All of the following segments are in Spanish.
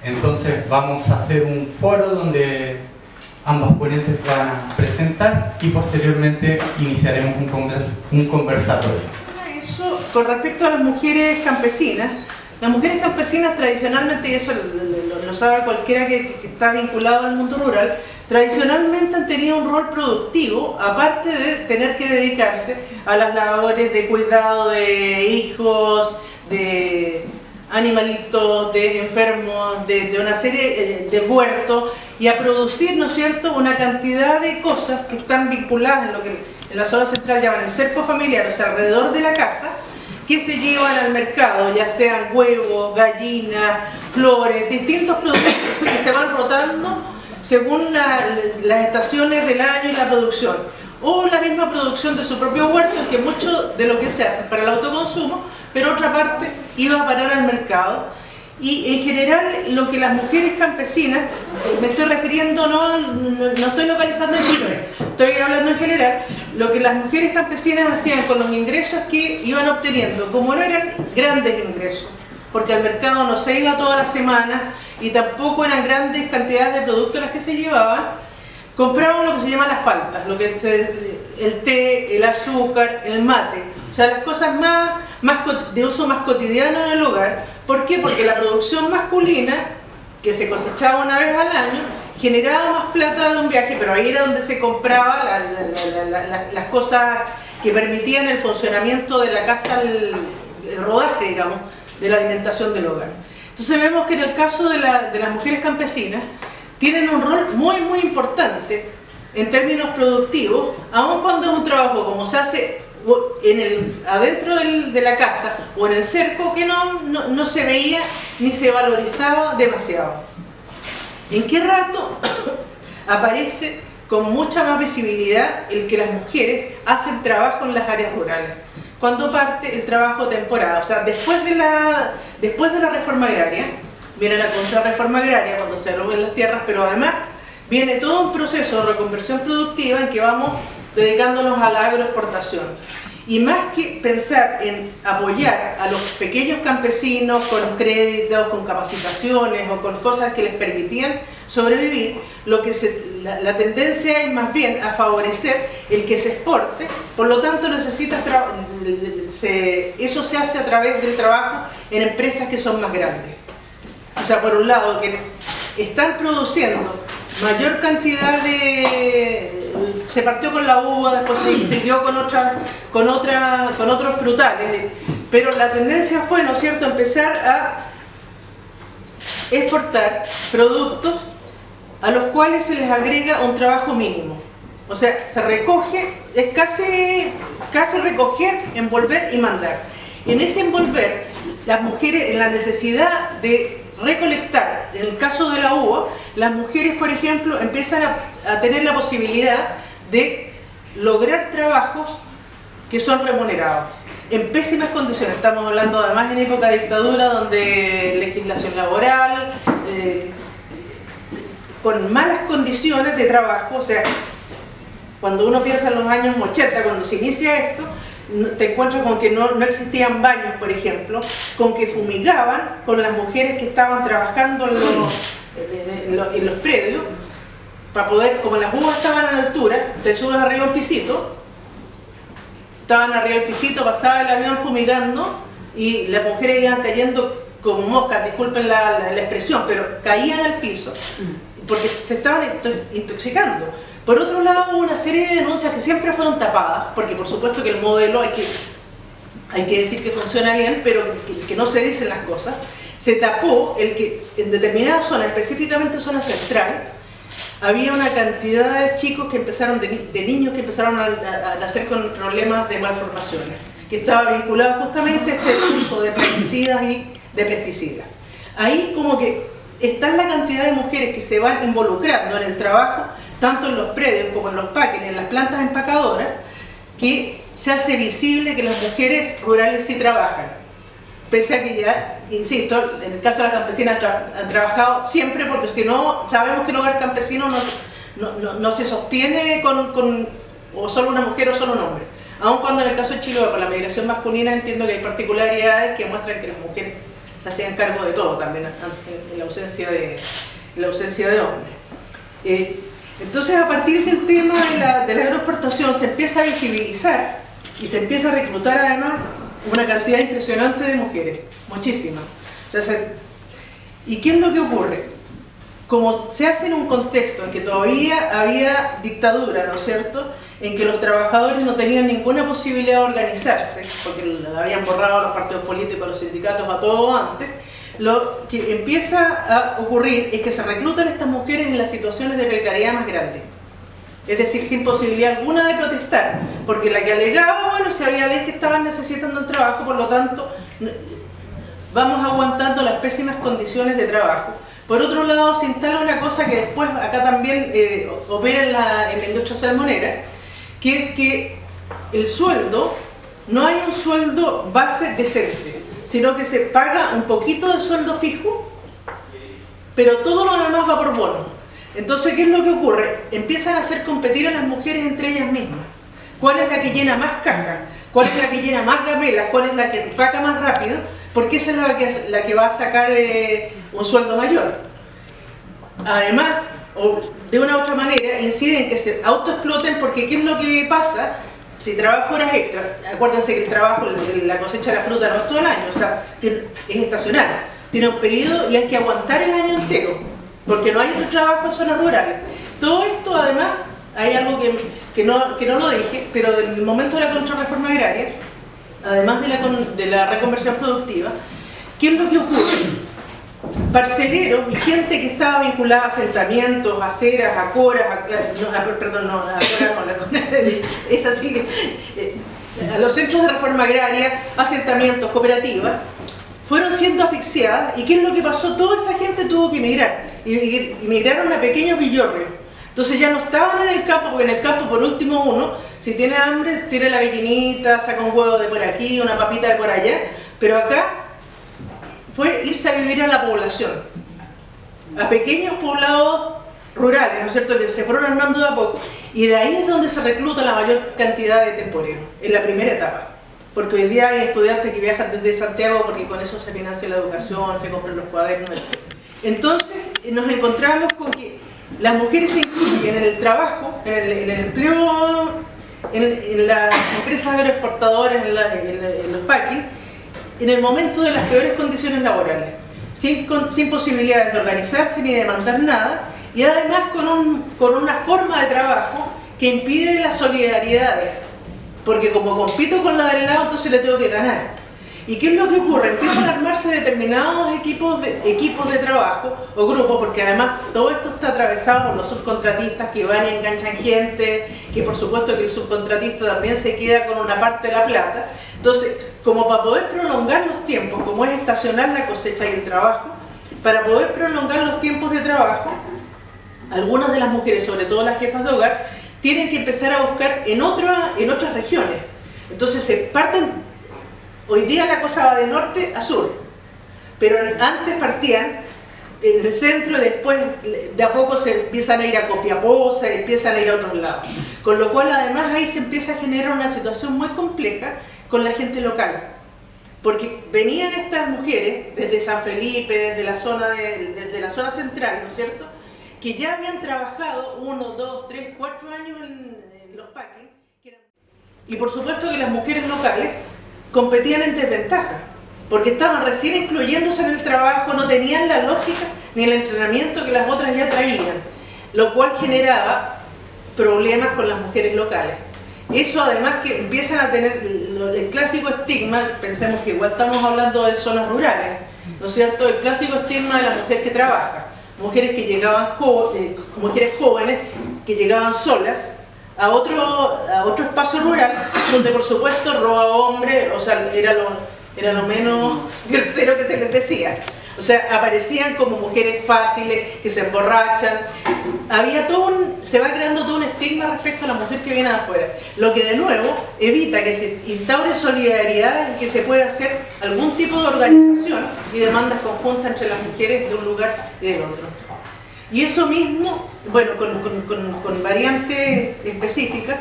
Entonces vamos a hacer un foro donde ambas ponentes van a presentar y posteriormente iniciaremos un conversatorio. Eso, con respecto a las mujeres campesinas tradicionalmente, y eso lo sabe cualquiera que está vinculado al mundo rural, tradicionalmente han tenido un rol productivo, aparte de tener que dedicarse a las labores de cuidado de hijos, de animalitos, de enfermos, de una serie de huertos, y a producir, ¿no es cierto?, una cantidad de cosas que están vinculadas en lo que en la zona central llaman el cerco familiar, o sea, alrededor de la casa, que se llevan al mercado, ya sean huevos, gallinas, flores, distintos productos que se van rotando según las estaciones del año y la producción, o la misma producción de su propio huerto, que mucho de lo que se hace es para el autoconsumo, pero otra parte iba a parar al mercado. Y en general lo que las mujeres campesinas, me estoy refiriendo, no estoy localizando en Chile, estoy hablando en general, lo que las mujeres campesinas hacían con los ingresos que iban obteniendo, como no eran grandes ingresos, porque al mercado no se iba todas las semanas y tampoco eran grandes cantidades de productos las que se llevaban, compraban lo que se llama las faltas, el té, el azúcar, el mate, o sea, las cosas de uso más cotidiano en el hogar. ¿Por qué? Porque la producción masculina, que se cosechaba una vez al año, generaba más plata de un viaje, pero ahí era donde se compraba las cosas que permitían el funcionamiento de la casa, el rodaje, digamos, de la alimentación del hogar. Entonces vemos que en el caso de las mujeres campesinas, tienen un rol muy, muy importante en términos productivos, aun cuando es un trabajo como se hace adentro de la casa o en el cerco, que no se veía ni se valorizaba demasiado. ¿En qué rato aparece con mucha más visibilidad el que las mujeres hacen trabajo en las áreas rurales? Cuando parte el trabajo temporal, o sea, después de la reforma agraria, viene la contrarreforma agraria cuando se roben las tierras, pero además viene todo un proceso de reconversión productiva en que vamos dedicándonos a la agroexportación. Y más que pensar en apoyar a los pequeños campesinos con créditos, con capacitaciones o con cosas que les permitían sobrevivir, la tendencia es más bien a favorecer el que se exporte. Por lo tanto, eso se hace a través del trabajo en empresas que son más grandes. O sea, por un lado, que están produciendo mayor cantidad se partió con la uva, después se siguió con otros frutales, pero la tendencia fue, ¿no es cierto?, empezar a exportar productos a los cuales se les agrega un trabajo mínimo. O sea, se recoge, es casi recoger, envolver y mandar. En ese envolver, las mujeres, en la necesidad de recolectar, en el caso de la uva, las mujeres, por ejemplo, empiezan a tener la posibilidad de lograr trabajos que son remunerados en pésimas condiciones. Estamos hablando además en época de dictadura, donde legislación laboral, con malas condiciones de trabajo. O sea, cuando uno piensa en los años 80, cuando se inicia esto, te encuentras con que no existían baños, por ejemplo, con que fumigaban con las mujeres que estaban trabajando en los predios, para poder, como las uvas estaban a la altura, te subes arriba un pisito, estaban arriba del pisito, pasaba el avión fumigando y las mujeres iban cayendo como moscas, disculpen la expresión, pero caían al piso porque se estaban intoxicando. Por otro lado, hubo una serie de denuncias que siempre fueron tapadas, porque por supuesto que el modelo hay que decir que funciona bien, pero que no se dicen las cosas. Se tapó el que en determinadas zonas, específicamente zona central, había una cantidad de chicos que empezaron, de niños que empezaron a nacer con problemas de malformaciones, que estaba vinculado justamente a este uso de plaguicidas y de pesticidas. Ahí como que está la cantidad de mujeres que se van involucrando en el trabajo, tanto en los predios como en los paquetes, en las plantas empacadoras, que se hace visible que las mujeres rurales sí trabajan. Pese a que ya, insisto, en el caso de las campesinas han trabajado siempre, porque si no, sabemos que el hogar campesino no se sostiene con o solo una mujer o solo un hombre. Aun cuando en el caso de Chile, con la migración masculina, entiendo que hay particularidades que muestran que las mujeres se hacían cargo de todo también en la ausencia de hombres. Entonces, a partir del tema de la agroexportación se empieza a visibilizar y se empieza a reclutar además una cantidad impresionante de mujeres, muchísimas. ¿Y qué es lo que ocurre? Como se hace en un contexto en que todavía había dictadura, ¿no es cierto?, en que los trabajadores no tenían ninguna posibilidad de organizarse, porque habían borrado a los partidos políticos, a los sindicatos, a todo antes, lo que empieza a ocurrir es que se reclutan estas mujeres en las situaciones de precariedad más grandes. Es decir, sin posibilidad alguna de protestar, porque la que alegaba, bueno, se había visto que estaban necesitando el trabajo, por lo tanto, vamos aguantando las pésimas condiciones de trabajo. Por otro lado, se instala una cosa que después acá también opera en la industria salmonera, que es que el sueldo, no hay un sueldo base decente, sino que se paga un poquito de sueldo fijo, pero todo lo demás va por bono. Entonces, ¿qué es lo que ocurre? Empiezan a hacer competir a las mujeres entre ellas mismas. ¿Cuál es la que llena más cajas? ¿Cuál es la que llena más gamelas? ¿Cuál es la que empaca más rápido? Porque esa es la que va a sacar un sueldo mayor. Además, o de una u otra manera, incide en que se autoexploten, porque ¿qué es lo que pasa? Si trabajo horas extra, acuérdense que el trabajo, la cosecha de la fruta no es todo el año, o sea, es estacional, tiene un periodo y hay que aguantar el año entero, porque no hay otro trabajo en zonas rurales. Todo esto, además, hay algo que no lo dije, pero en el momento de la contrarreforma agraria, además de la reconversión productiva, ¿qué es lo que ocurre? Parceleros y gente que estaba vinculada a asentamientos, a aceras, a coras, es así, a los centros de reforma agraria, asentamientos, cooperativas, fueron siendo asfixiadas. ¿Y qué es lo que pasó? Toda esa gente tuvo que emigrar, y migraron a pequeños villorrios. Entonces ya no estaban en el campo, porque en el campo, por último, uno, si tiene hambre, tira la gallinita, saca un huevo de por aquí, una papita de por allá, pero acá fue irse a vivir a la población, a pequeños poblados rurales, ¿no es cierto?, que se fueron armando de a poco, y de ahí es donde se recluta la mayor cantidad de temporeros, en la primera etapa, porque hoy día hay estudiantes que viajan desde Santiago porque con eso se financia la educación, se compran los cuadernos, etc. Entonces nos encontramos con que las mujeres se incluyen en el trabajo, en el empleo, en las empresas agroexportadoras, en los packing, en el momento de las peores condiciones laborales, sin posibilidades de organizarse ni de demandar nada, y además con una forma de trabajo que impide las solidaridades, porque como compito con la del lado, entonces le tengo que ganar. ¿Y qué es lo que ocurre? Empiezan a armarse determinados equipos de trabajo o grupos, porque además todo esto está atravesado por los subcontratistas que van y enganchan gente, que por supuesto que el subcontratista también se queda con una parte de la plata. Entonces, como para poder prolongar los tiempos, como es estacionar la cosecha y el trabajo, para poder prolongar los tiempos de trabajo, algunas de las mujeres, sobre todo las jefas de hogar, tienen que empezar a buscar en otras regiones. Entonces se parten, hoy día la cosa va de norte a sur, pero antes partían en el centro y después de a poco se empiezan a ir a Copiapó, se empiezan a ir a otros lados. Con lo cual además ahí se empieza a generar una situación muy compleja con la gente local, porque venían estas mujeres desde San Felipe, desde la zona central, ¿no es cierto?, que ya habían trabajado 1, 2, 3, 4 años en los packing, y por supuesto que las mujeres locales competían en desventaja, porque estaban recién incluyéndose en el trabajo, no tenían la lógica ni el entrenamiento que las otras ya traían, lo cual generaba problemas con las mujeres locales. Eso además que empiezan a tener el clásico estigma, pensemos que igual estamos hablando de zonas rurales, ¿no es cierto?, el clásico estigma de la mujer que trabaja, mujeres que llegaban mujeres jóvenes que llegaban solas a otro espacio rural, donde por supuesto roba hombre, o sea, era lo menos grosero que se les decía. O sea, aparecían como mujeres fáciles, que se emborrachan. Se va creando todo un estigma respecto a la mujer que viene de afuera. Lo que de nuevo evita que se instaure solidaridad y que se pueda hacer algún tipo de organización y demandas conjuntas entre las mujeres de un lugar y del otro. Y eso mismo, bueno, con variantes específicas,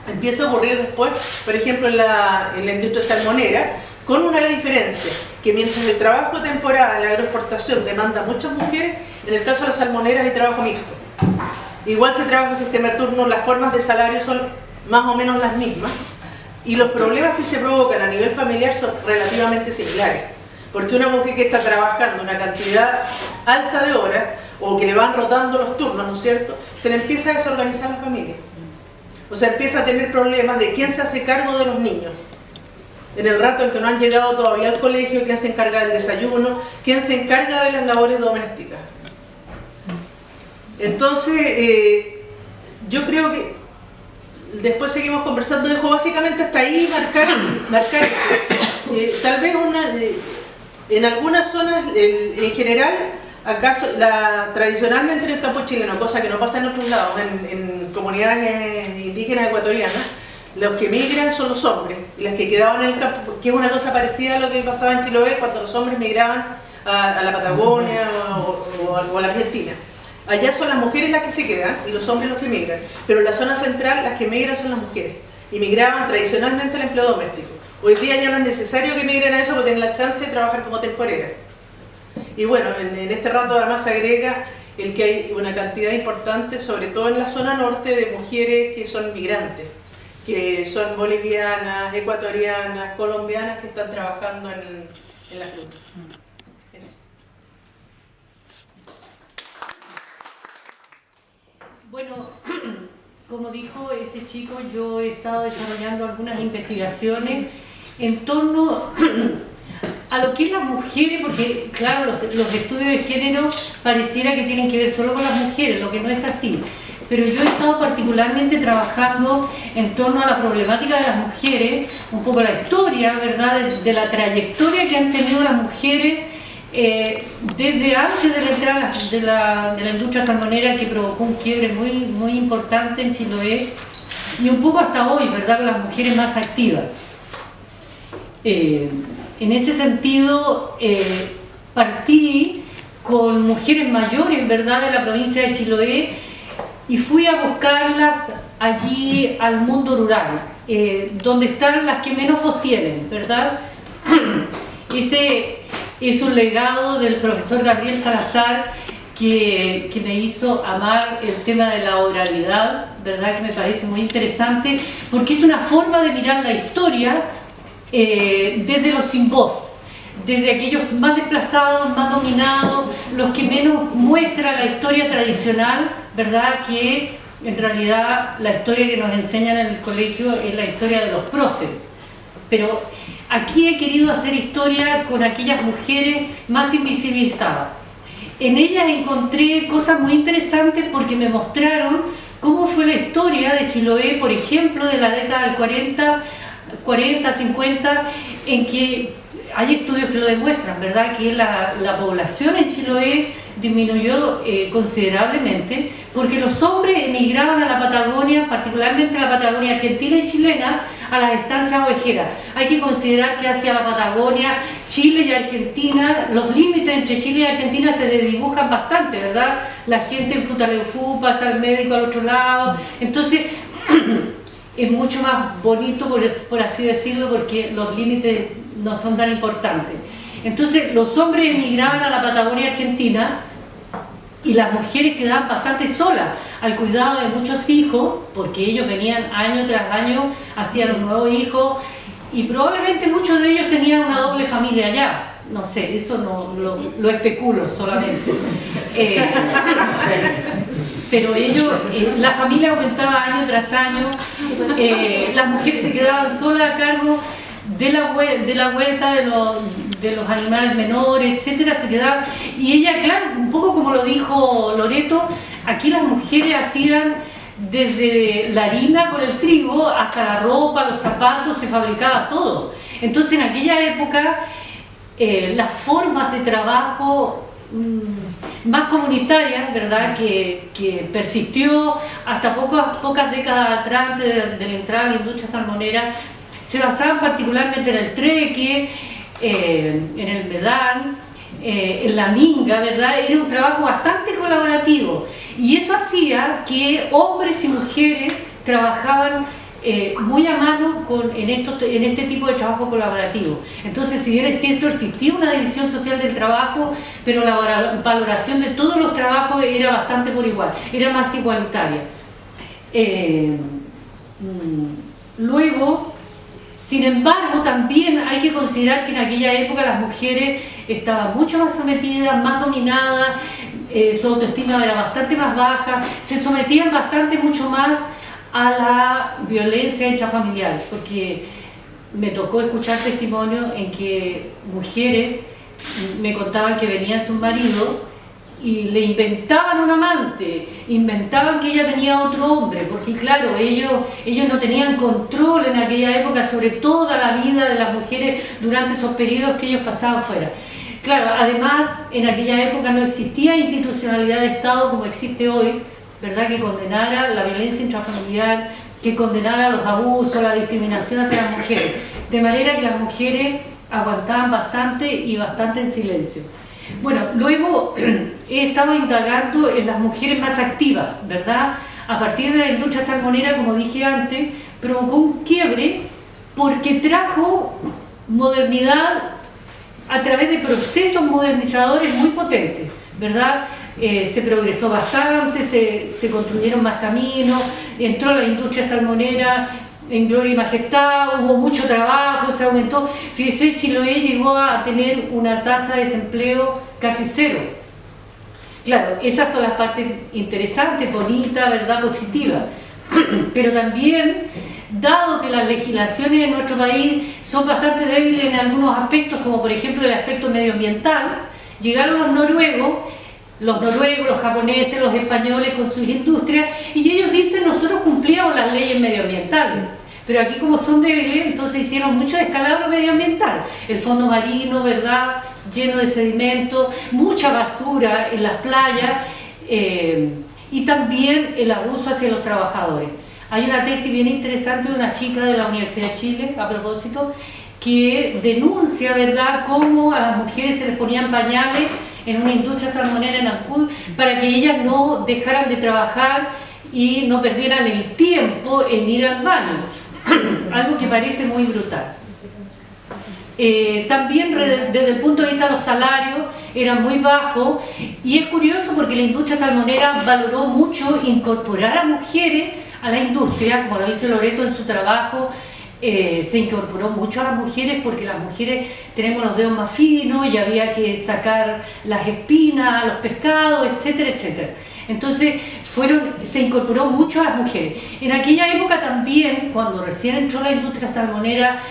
empieza a ocurrir después, por ejemplo, en la industria salmonera, con una diferencia. que mientras el trabajo de temporada en la agroexportación demanda muchas mujeres, en el caso de las salmoneras hay trabajo mixto. Igual se trabaja en sistema de turno, las formas de salario son más o menos las mismas y los problemas que se provocan a nivel familiar son relativamente similares. Porque una mujer que está trabajando una cantidad alta de horas o que le van rotando los turnos, ¿no es cierto?, se le empieza a desorganizar la familia. O sea, empieza a tener problemas de quién se hace cargo de los niños. En el rato en que no han llegado todavía al colegio, quién se encarga del desayuno, quién se encarga de las labores domésticas. Entonces, yo creo que después seguimos conversando, dejo básicamente hasta ahí marcar eso. Tal vez en algunas zonas, en general, acaso tradicionalmente en el campo chileno, cosa que no pasa en otros lados, en comunidades indígenas ecuatorianas, los que migran son los hombres, y las que quedaban en el campo, que es una cosa parecida a lo que pasaba en Chiloé cuando los hombres migraban a la Patagonia o a la Argentina. Allá son las mujeres las que se quedan y los hombres los que migran, pero en la zona central las que migran son las mujeres, y migraban tradicionalmente al empleo doméstico. Hoy día ya no es necesario que migren a eso porque tienen la chance de trabajar como temporeras. Y bueno, en este rato además se agrega el que hay una cantidad importante, sobre todo en la zona norte, de mujeres que son migrantes, que son bolivianas, ecuatorianas, colombianas, que están trabajando en la fruta. Eso. Bueno, como dijo este chico, yo he estado desarrollando algunas investigaciones en torno a lo que es las mujeres, porque claro, los estudios de género pareciera que tienen que ver solo con las mujeres, lo que no es así. Pero yo he estado particularmente trabajando en torno a la problemática de las mujeres, un poco la historia, ¿verdad?, de la trayectoria que han tenido las mujeres desde antes de la entrada de la industria salmonera, que provocó un quiebre muy importante en Chiloé, y un poco hasta hoy, ¿verdad?, con las mujeres más activas. En ese sentido, partí con mujeres mayores, ¿verdad?, de la provincia de Chiloé, y fui a buscarlas allí al mundo rural, donde están las que menos voz tienen, ¿verdad? Ese es un legado del profesor Gabriel Salazar que me hizo amar el tema de la oralidad, ¿verdad?, que me parece muy interesante, porque es una forma de mirar la historia desde los sin voz, desde aquellos más desplazados, más dominados, los que menos muestran la historia tradicional, ¿verdad?, que en realidad la historia que nos enseñan en el colegio es la historia de los próceres. Pero aquí he querido hacer historia con aquellas mujeres más invisibilizadas. En ellas encontré cosas muy interesantes porque me mostraron cómo fue la historia de Chiloé, por ejemplo, de la década del 40, 50, en que hay estudios que lo demuestran, ¿verdad?, que la población en Chiloé disminuyó considerablemente porque los hombres emigraban a la Patagonia, particularmente a la Patagonia argentina y chilena, a las estancias ovejeras. Hay que considerar que hacia la Patagonia, Chile y Argentina, los límites entre Chile y Argentina se desdibujan bastante, ¿verdad? La gente en Futaleufú pasa al médico al otro lado, entonces es mucho más bonito, por así decirlo, porque los límites no son tan importantes. Entonces los hombres emigraban a la Patagonia argentina y las mujeres quedaban bastante solas al cuidado de muchos hijos, porque ellos venían año tras año, hacían los nuevos hijos, y probablemente muchos de ellos tenían una doble familia allá. No sé, eso no lo especulo solamente. Pero ellos, la familia aumentaba año tras año, las mujeres se quedaban solas a cargo de la huerta, de los animales menores, etcétera, se quedaban. Y ella, claro, un poco como lo dijo Loreto, aquí las mujeres hacían desde la harina con el trigo hasta la ropa, los zapatos, se fabricaba todo. Entonces en aquella época las formas de trabajo más comunitarias, ¿verdad?, que persistió hasta pocas décadas atrás de la entrada a la industria salmonera, se basaban particularmente en el treque, en el medán, en la minga, ¿verdad? Era un trabajo bastante colaborativo y eso hacía que hombres y mujeres trabajaban muy a mano en este tipo de trabajo colaborativo. Entonces, si bien es cierto, existía una división social del trabajo, pero la valoración de todos los trabajos era bastante por igual, era más igualitaria. Luego, sin embargo, también hay que considerar que en aquella época las mujeres estaban mucho más sometidas, más dominadas, su autoestima era bastante más baja, se sometían mucho más a la violencia intrafamiliar, porque me tocó escuchar testimonios en que mujeres me contaban que venían sus maridos y le inventaban un amante, inventaban que ella tenía otro hombre, porque claro, ellos no tenían control en aquella época sobre toda la vida de las mujeres durante esos periodos que ellos pasaban fuera. Claro, además, en aquella época no existía institucionalidad de Estado como existe hoy, ¿verdad?, que condenara la violencia intrafamiliar, que condenara los abusos, la discriminación hacia las mujeres, de manera que las mujeres aguantaban bastante y bastante en silencio. Bueno, luego he estado indagando en las mujeres más activas, ¿verdad? A partir de la industria salmonera, como dije antes, provocó un quiebre porque trajo modernidad a través de procesos modernizadores muy potentes, ¿verdad? Se progresó bastante, se construyeron más caminos, entró la industria salmonera en gloria y majestad, hubo mucho trabajo, se aumentó. Fíjese, Chiloé llegó a tener una tasa de desempleo casi cero. Claro, esas son las partes interesantes, bonitas, ¿verdad?, positivas. Pero también, dado que las legislaciones en nuestro país son bastante débiles en algunos aspectos, como por ejemplo el aspecto medioambiental, llegaron los noruegos, los japoneses, los españoles con sus industrias, y ellos dicen: nosotros cumplíamos las leyes medioambientales, pero aquí como son débiles, entonces hicieron mucho descalabro medioambiental, el fondo marino, ¿verdad?, lleno de sedimentos, mucha basura en las playas, y también el abuso hacia los trabajadores. Hay una tesis bien interesante de una chica de la Universidad de Chile, a propósito, que denuncia, ¿verdad?, cómo a las mujeres se les ponían pañales en una industria salmonera en Ancud para que ellas no dejaran de trabajar y no perdieran el tiempo en ir al baño, algo que parece muy brutal. También desde el punto de vista de los salarios eran muy bajos, y es curioso porque la industria salmonera valoró mucho incorporar a mujeres a la industria, como lo hizo Loreto en su trabajo. Se incorporó mucho a las mujeres porque las mujeres tenemos los dedos más finos y había que sacar las espinas a los pescados, etcétera, etcétera. Entonces se incorporó mucho a las mujeres. En aquella época también, cuando recién entró la industria salmonera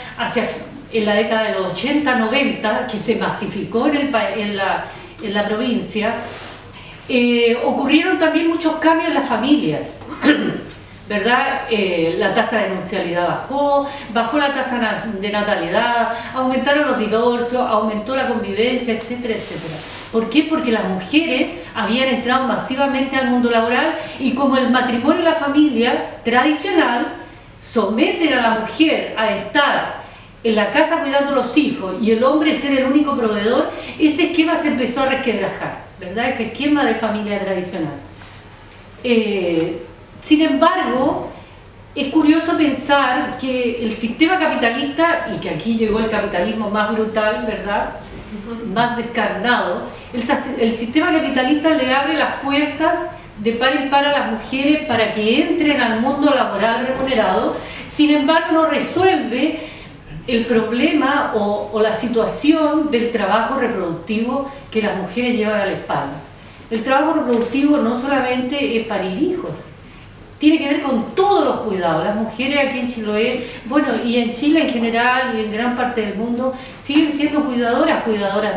en la década de los 80-90, que se masificó en la provincia, ocurrieron también muchos cambios en las familias, ¿verdad? La tasa de denuncialidad bajó la tasa de natalidad, aumentaron los divorcios, aumentó la convivencia, etcétera, etcétera. ¿Por qué? Porque las mujeres habían entrado masivamente al mundo laboral, y como el matrimonio y la familia tradicional someten a la mujer a estar en la casa cuidando a los hijos y el hombre ser el único proveedor, ese esquema se empezó a resquebrajar, ¿verdad? Ese esquema de familia tradicional. Sin embargo, es curioso pensar que el sistema capitalista, y que aquí llegó el capitalismo más brutal, ¿verdad?, más descarnado, el sistema capitalista le abre las puertas de par en par a las mujeres para que entren al mundo laboral remunerado. Sin embargo, no resuelve el problema o la situación del trabajo reproductivo que las mujeres llevan a la espalda. El trabajo reproductivo no solamente es parir hijos, tiene que ver con todos los cuidados. Las mujeres aquí en Chiloé, bueno, y en Chile en general y en gran parte del mundo, siguen siendo cuidadoras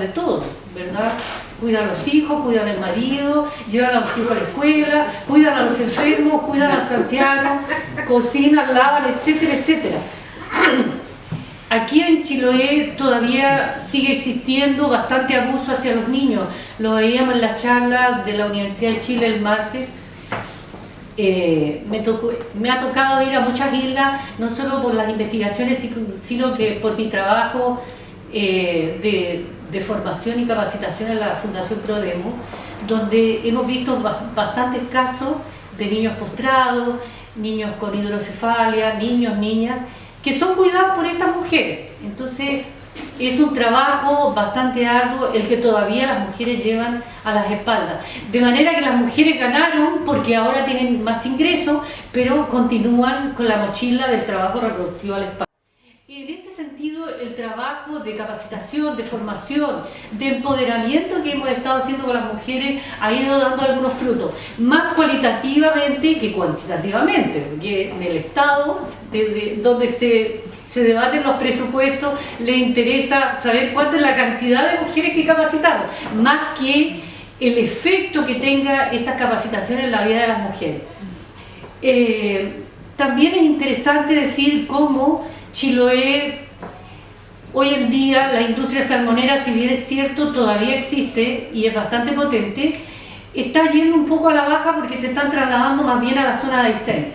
de todo, ¿verdad? Cuidan a los hijos, cuidan al marido, llevan a los hijos a la escuela, cuidan a los enfermos, cuidan a los ancianos, cocinan, lavan, etcétera, etcétera. Aquí en Chiloé todavía sigue existiendo bastante abuso hacia los niños. Lo veíamos en la charla de la Universidad de Chile el martes. Me ha tocado ir a muchas islas, no solo por las investigaciones, sino que por mi trabajo de formación y capacitación en la Fundación Prodemo, donde hemos visto bastantes casos de niños postrados, niños con hidrocefalia, niños, niñas, que son cuidados por estas mujeres. Entonces es un trabajo bastante arduo el que todavía las mujeres llevan a las espaldas. De manera que las mujeres ganaron porque ahora tienen más ingresos, pero continúan con la mochila del trabajo reproductivo a la espalda. Y en este sentido, el trabajo de capacitación, de formación, de empoderamiento que hemos estado haciendo con las mujeres ha ido dando algunos frutos, más cualitativamente que cuantitativamente, porque en el Estado, desde donde se debaten los presupuestos, les interesa saber cuánto es la cantidad de mujeres que capacitamos, más que el efecto que tenga estas capacitaciones en la vida de las mujeres. También es interesante decir cómo Chiloé, hoy en día la industria salmonera, si bien es cierto, todavía existe y es bastante potente, está yendo un poco a la baja porque se están trasladando más bien a la zona de Aysén.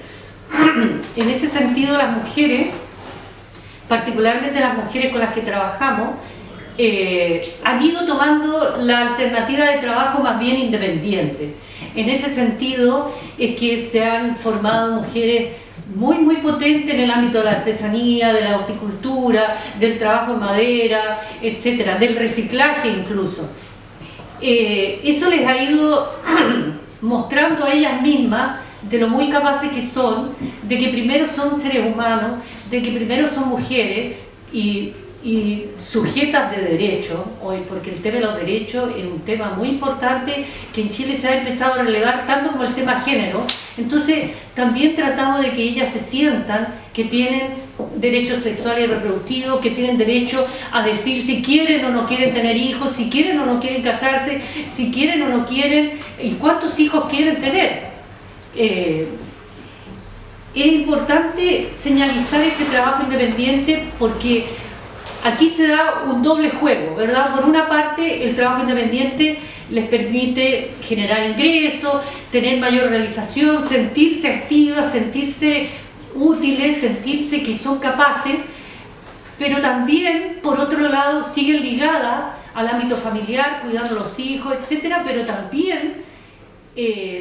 En ese sentido, las mujeres, particularmente las mujeres con las que trabajamos, han ido tomando la alternativa de trabajo más bien independiente. En ese sentido es que se han formado mujeres muy potentes en el ámbito de la artesanía, de la horticultura, del trabajo en madera, etcétera, del reciclaje incluso. Eso les ha ido mostrando a ellas mismas de lo muy capaces que son, de que primero son seres humanos, de que primero son mujeres y sujetas de derechos, hoy, porque el tema de los derechos es un tema muy importante que en Chile se ha empezado a relevar tanto como el tema género. Entonces también tratamos de que ellas se sientan que tienen derechos sexuales y reproductivos, que tienen derecho a decir si quieren o no quieren tener hijos, si quieren o no quieren casarse, si quieren o no quieren y cuántos hijos quieren tener. Es importante señalizar este trabajo independiente porque aquí se da un doble juego, ¿verdad? Por una parte, el trabajo independiente les permite generar ingresos, tener mayor realización, sentirse activas, sentirse útiles, sentirse que son capaces, pero también, por otro lado, siguen ligadas al ámbito familiar, cuidando a los hijos, etcétera, pero también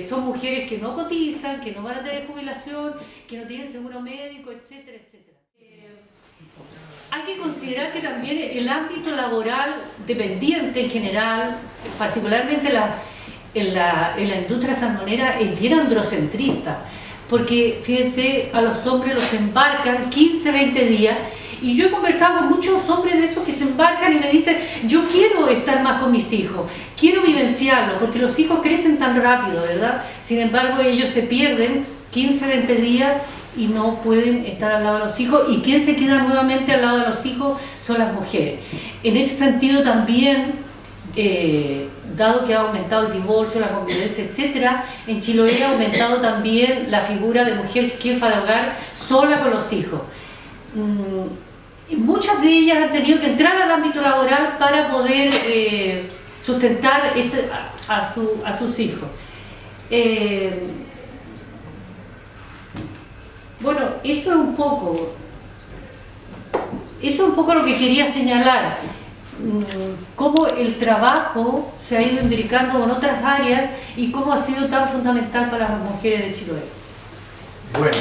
son mujeres que no cotizan, que no van a tener jubilación, que no tienen seguro médico, etcétera, etcétera. Hay que considerar que también el ámbito laboral dependiente en general, particularmente en la industria salmonera, es bien androcentrista, porque fíjense, a los hombres los embarcan 15, 20 días, y yo he conversado con muchos hombres de esos que se embarcan y me dicen, yo quiero estar más con mis hijos, quiero vivenciarlo, porque los hijos crecen tan rápido, ¿verdad? Sin embargo, ellos se pierden 15, 20 días y no pueden estar al lado de los hijos, y quien se queda nuevamente al lado de los hijos son las mujeres. En ese sentido también, dado que ha aumentado el divorcio, la convivencia, etcétera, en Chiloé ha aumentado también la figura de mujer jefa de hogar sola con los hijos. Muchas de ellas han tenido que entrar al ámbito laboral para poder sustentar a sus hijos. Bueno, eso es un poco lo que quería señalar, cómo el trabajo se ha ido imbricando con otras áreas y cómo ha sido tan fundamental para las mujeres de Chiloé. Bueno.